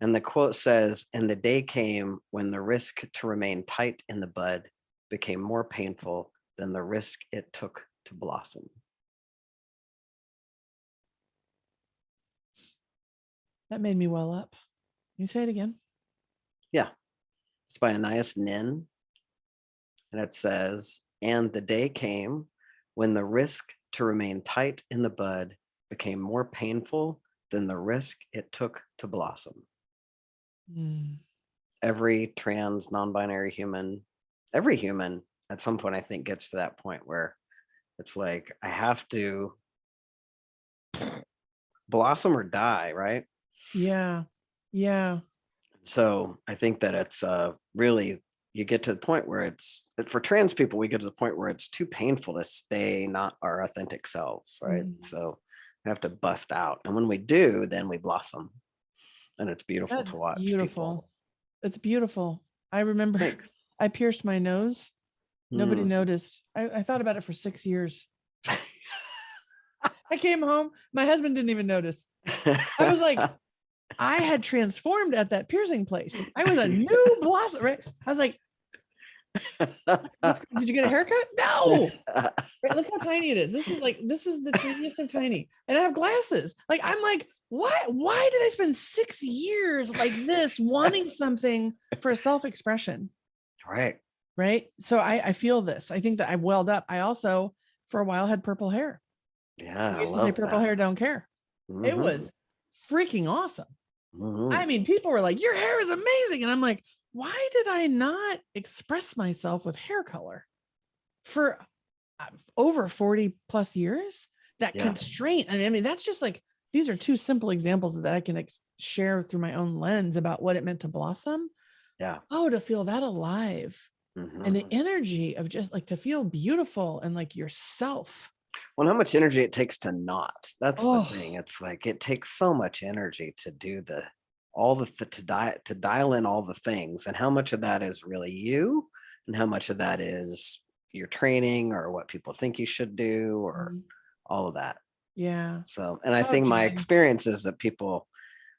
And the quote says, "And the day came when the risk to remain tight in the bud became more painful than the risk it took to blossom." That made me well up. Can you say it again? Yeah. It's by Anais Nin. And it says, "And the day came when the risk to remain tight in the bud became more painful than the risk it took to blossom." Mm. Every trans, non-binary human, every human at some point, I think, gets to that point where it's like, I have to blossom or die, right? Yeah. Yeah. So I think that it's really, you get to the point where it's, for trans people, we get to the point where it's too painful to stay not our authentic selves, right? So we have to bust out. And when we do, then we blossom. And it's beautiful to That's watch beautiful. people. It's beautiful. I remember Thanks. I pierced my nose. Nobody Mm. noticed. I thought about it for 6 years. I came home. My husband didn't even notice. I was like, I had transformed at that piercing place. I was a new blossom, right? I was like, did you get a haircut? No. Right, look how tiny it is. This is the teeniest of tiny. And I have glasses. Like, I'm like, why did I spend 6 years like this wanting something for self-expression? Right. Right. So I feel this. I think that I welled up. I also, for a while, had purple hair. Yeah, I I used to say love purple that. hair don't care. It Mhm. was freaking awesome. Mhm. I mean, people were like, your hair is amazing. And I'm like, why did I not express myself with hair color for over 40 plus years? That Yeah. constraint. I mean, that's just like, these are two simple examples that I can share through my own lens about what it meant to blossom. Yeah. Oh, to feel that alive. And the Mhm. energy of just like to feel beautiful and like yourself. Well, how much energy it takes to not. That's the thing. Oh, It's like it takes so much energy to do all the to dial in all the things, and how much of that is really you, and how much of that is your training or what people think you should do, or all of that. yeah. So, and I Oh, think my Jen. experience is that people,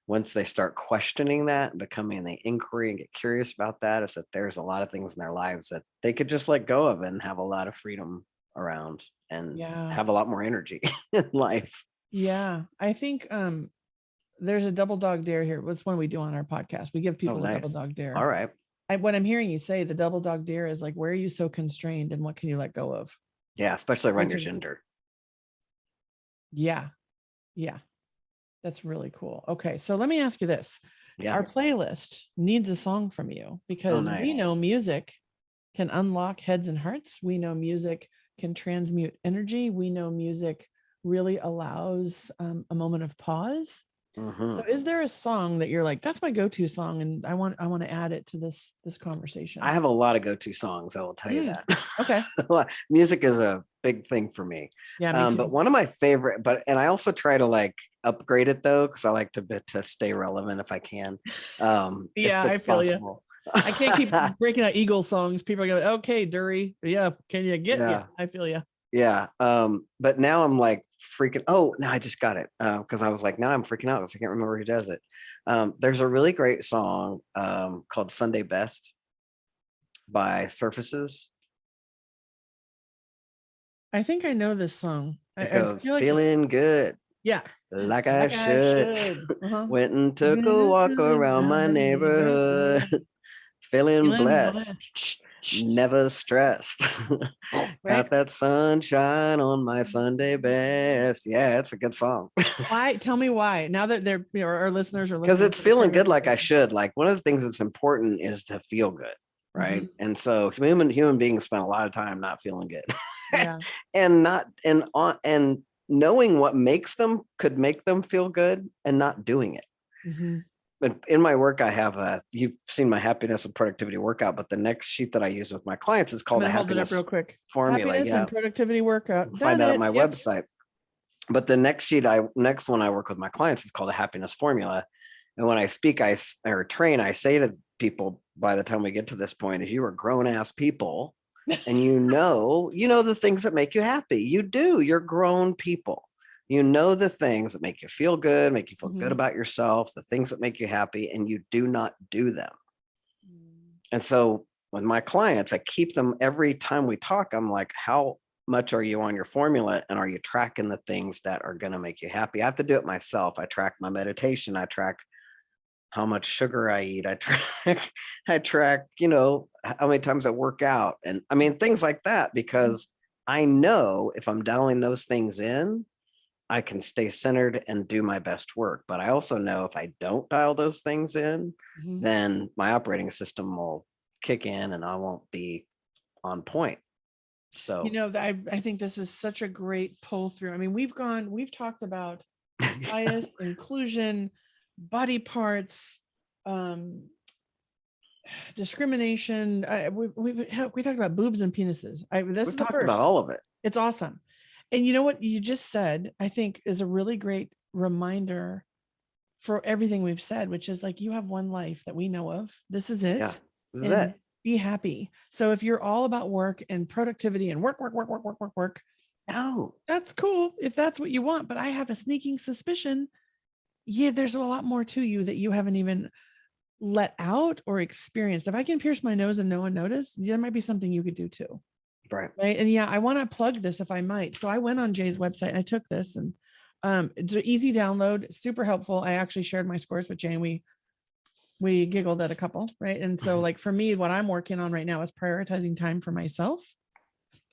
once they start questioning that, becoming the inquiry and get curious about that, is that there's a lot of things in their lives that they could just let go of and have a lot of freedom around and Yeah. have a lot more energy in life. Yeah. I think there's a double dog dare here. What's one we do on our podcast? We give people a double Nice. dog dare. All right. What I'm hearing you say, the double dog dare is like, where are you so constrained and what can you let go of? Yeah, especially around your Okay. gender. Yeah. Yeah. That's really cool. Okay. So let me ask you this. Yeah. Our playlist needs a song from you because we nice. know music can unlock heads and hearts. We know music can transmute energy. We know music really allows a moment of pause. So is there a song that you're like, that's my go-to song and I want to add it to this conversation? I have a lot of go-to songs, I will tell you that. Okay. So, music is a big thing for me. Yeah, me too. But one of my favorite, and I also try to like upgrade it though, because I like to stay relevant if I can. Yeah, if I it's feel you. possible. I can't keep breaking out Eagles songs. People are going, okay, Dury. Yeah. Can you get Yeah. Yeah, I feel you. Yeah. But now I'm like freaking, oh, no, I just got it. Because I was like, now I'm freaking out because I can't remember who does it. There's a really great song called Sunday Best by Surfaces. I think I know this song. It I goes, feel like feeling good, yeah, like I like I should. should. Went and took a walk around my neighborhood. Feeling Feeling blessed, never stressed. right? Got that sunshine on my Sunday best. Yeah, it's a good song. Why? Tell me why. Now that they're our listeners are Because listening it's to the feeling good program. like I should. Like one of the things that's important is to feel good, right? Mhm. And so human beings spend a lot of time not feeling good. Yeah. and knowing what makes them could make them feel good and not doing it. Mhm. But in my work, I have you've seen my happiness and productivity workout, but the next sheet that I use with my clients is I'm called a gonna hold it up happiness real quick. formula. Happiness Yeah. and productivity workout. Find Done that on it. my Yep. website. But the next one I work with my clients is called a happiness formula. And when I speak, or train, I say to people by the time we get to this point, is you are grown ass people and you know the things that make you happy. You do. You're grown people. You know the things that make you feel good, make you feel good about yourself, the things that make you happy, and you do not do them. And so with my clients, I keep them every time we talk. I'm like, how much are you on your formula? And are you tracking the things that are going to make you happy? I have to do it myself. I track my meditation. I track how much sugar I eat. I track, how many times I work out. And I mean, things like that, because I know if I'm dialing those things in, I can stay centered and do my best work. But I also know if I don't dial those things in, then my operating system will kick in and I won't be on point. So, I think this is such a great pull through. I mean, we've talked about bias, inclusion, body parts, discrimination. We talked about boobs and penises. This is the talked first. about all of it. It's awesome. And you know what you just said, I think is a really great reminder for everything we've said, which is like, you have one life that we know of. This is it. Yeah, this is and it. Be happy. So if you're all about work and productivity and work, No, that's cool if that's what you want. But I have a sneaking suspicion, there's a lot more to you that you haven't even let out or experienced. If I can pierce my nose and no one noticed, there might be something you could do too. right. And yeah, I want to plug this if I might. So I went on Jay's website and I took this, and it's an easy download, super helpful. I actually shared my scores with Jay and we giggled at a couple, right? And so like for me, what I'm working on right now is prioritizing time for myself.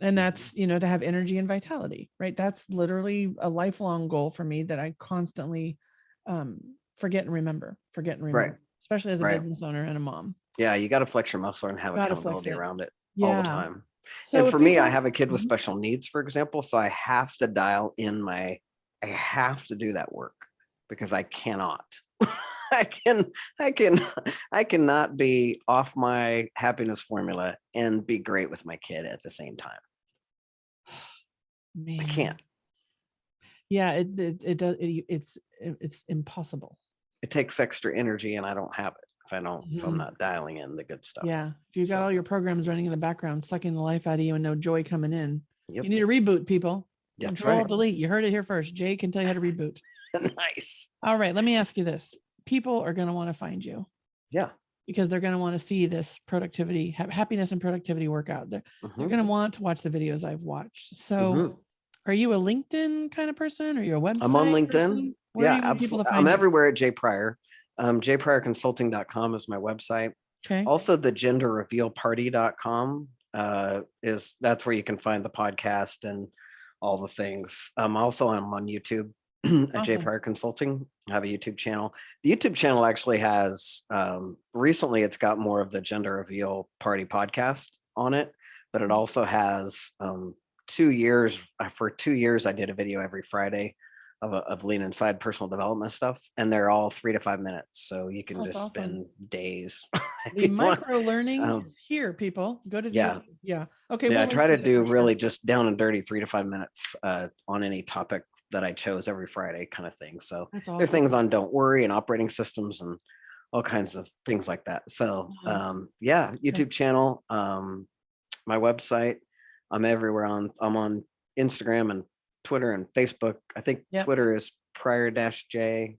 And that's, to have energy and vitality, right? That's literally a lifelong goal for me that I constantly forget and remember, Right. especially as a Right. business owner and a mom. Yeah, you got to flex your muscle and have Gotta flex accountability it. around it all the Yeah. time. So And if for me, I people- have a kid with special needs, for example, so I have to dial in I have to do that work because I cannot. I cannot be off my happiness formula and be great with my kid at the same time. Man. I can't. Yeah, it does. It's impossible. It takes extra energy and I don't have it if I'm not dialing in the good stuff. Yeah. If you've got all your programs running in the background, sucking the life out of you and no joy coming in, you need a reboot, people. That's Control right. Delete. You heard it here first. Jay can tell you how to reboot. Nice. All right. Let me ask you this. People are going to want to find you. Yeah. Because they're going to want to see this productivity, happiness and productivity workout. They're going to want to watch the videos I've watched. So are you a LinkedIn kind of person? Or are you a website? I'm on LinkedIn. Person? Where Yeah, do you want people to find I'm you? everywhere at Jay Pryor. jpryorconsulting.com is my website. Okay. Also the genderrevealparty.com that's where you can find the podcast and all the things. Also, I'm on YouTube at Jay Pryor Consulting. I have a YouTube channel. The YouTube channel actually has recently it's got more of the Gender Reveal Party podcast on it, but it also has 2 years. For 2 years, I did a video every Friday of lean inside personal development stuff, and they're all 3 to 5 minutes, so you can just spend days. The micro learning is here, people. Go to the YouTube. Okay. Yeah, I try to do really just down and dirty 3 to 5 minutes on any topic that I chose every Friday, kind of thing. So there are things on don't worry and operating systems and all kinds of things like that. So YouTube channel, my website. I'm everywhere I'm on Instagram and Twitter and Facebook. I think Twitter is Pryor-J_J.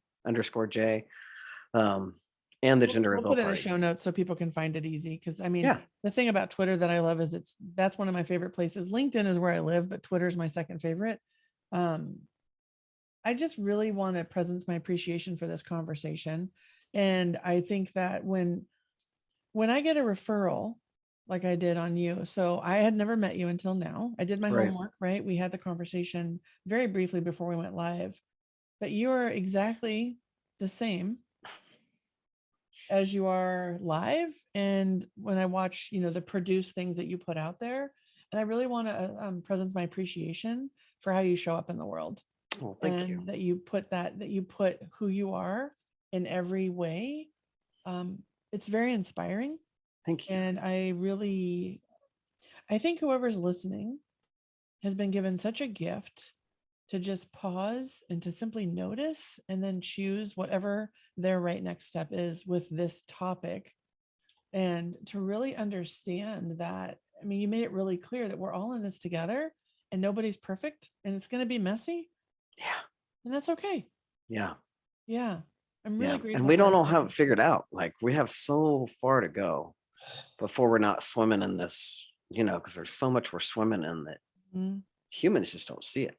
And the Gender Reveal We'll put in Party. the show notes so people can find it easy. Because I mean, the thing about Twitter that I love is that's one of my favorite places. LinkedIn is where I live, but Twitter is my second favorite. I just really want to presence my appreciation for this conversation. And I think that when I get a referral, like I did on you, so I had never met you until now. I did my homework, right? We had the conversation very briefly before we went live, but you are exactly the same as you are live. And when I watch, the produced things that you put out there, and I really want to presence my appreciation for how you show up in the world. Oh, thank you. That you put who you are in every way. It's very inspiring. Thank you. And I think whoever's listening has been given such a gift to just pause and to simply notice and then choose whatever their right next step is with this topic. And to really understand that, I mean, you made it really clear that we're all in this together and nobody's perfect and it's going to be messy. Yeah. And that's okay. Yeah. Yeah. I'm Yeah. really grateful. And we don't for all have everybody. it figured out. Like we have so far to go before we're not swimming in this, because there's so much we're swimming in that Mhm. humans just don't see it.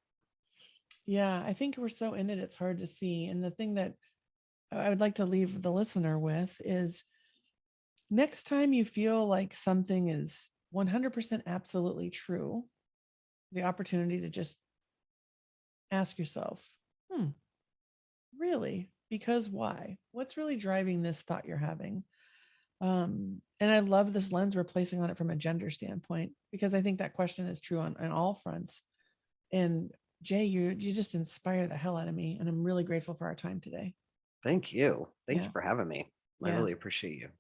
Yeah. I think we're so in it, it's hard to see. And the thing that I would like to leave the listener with is next time you feel like something is 100% absolutely true, the opportunity to just ask yourself, really? Because why? What's really driving this thought you're having? And I love this lens we're placing on it from a gender standpoint, because I think that question is true on all fronts. And Jay, you just inspire the hell out of me. And I'm really grateful for our time today. Thank you. Thank you Yeah. for having me. I Yeah. really appreciate you.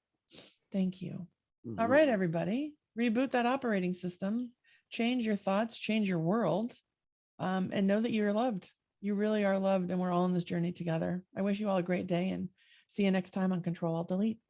Thank you. All Mhm. right, everybody. Reboot that operating system, change your thoughts, change your world, and know that you're loved. You really are loved, and we're all on this journey together. I wish you all a great day and see you next time on Control Alt Delete.